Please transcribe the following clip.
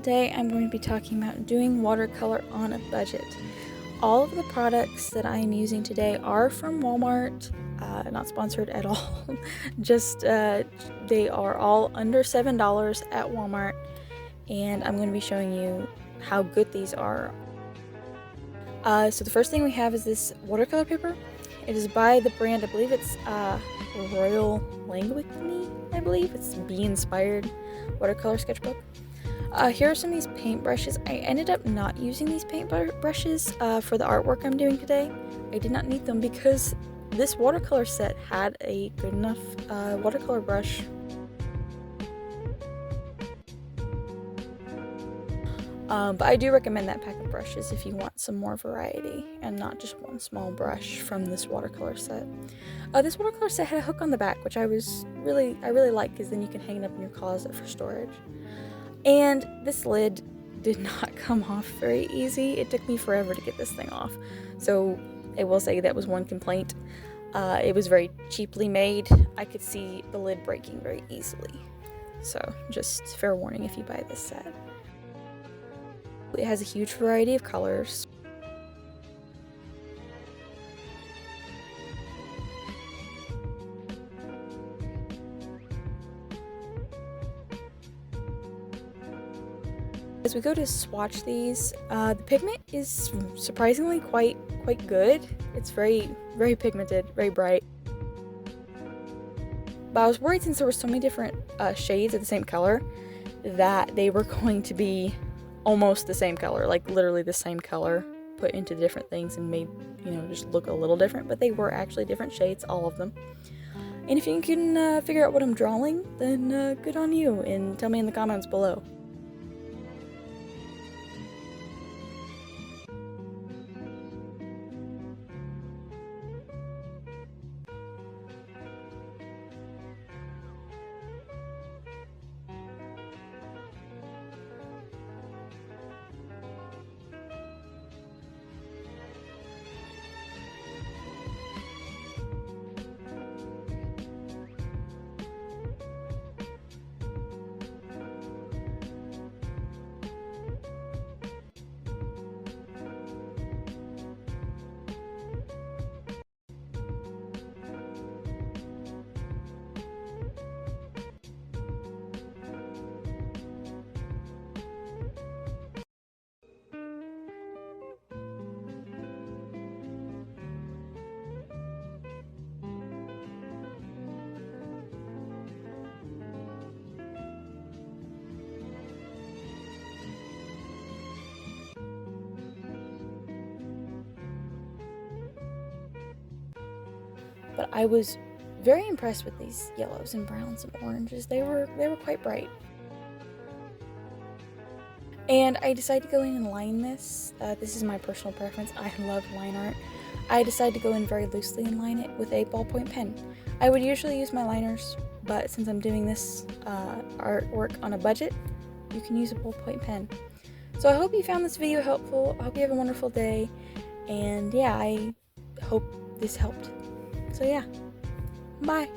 today I'm going to be talking about doing watercolor on a budget. All of the products that I am using today are from Walmart, not sponsored at all, just they are all under $7 at Walmart, and I'm going to be showing you how good these are. So the first thing we have is this watercolor paper. It is by the brand, I believe it's Royal Langnickel, I believe. It's bee-inspired watercolor sketchbook. Here are some of these paint brushes. I ended up not using these paint brushes for the artwork I'm doing today. I did not need them because this watercolor set had a good enough watercolor brush. But I do recommend that pack of brushes if you want some more variety and not just one small brush from this watercolor set. This watercolor set had a hook on the back, which I really like, because then you can hang it up in your closet for storage. And this lid did not come off very easy. It took me forever to get this thing off. So I will say that was one complaint. It was very cheaply made. I could see the lid breaking very easily. So just fair warning if you buy this set. It has a huge variety of colors. As we go to swatch these, the pigment is surprisingly quite good. It's very pigmented, very bright. But I was worried, since there were so many different shades of the same color, that they were going to be almost the same color, like literally the same color put into different things and made, just look a little different, but they were actually different shades, all of them. And if you can figure out what I'm drawing, then good on you, and tell me in the comments below. But I was very impressed with these yellows and browns and oranges. They were quite bright. And I decided to go in and line this. This is my personal preference. I love line art. I decided to go in very loosely and line it with a ballpoint pen. I would usually use my liners, but since I'm doing this artwork on a budget, you can use a ballpoint pen. So I hope you found this video helpful. I hope you have a wonderful day. And yeah, I hope this helped. So yeah, bye.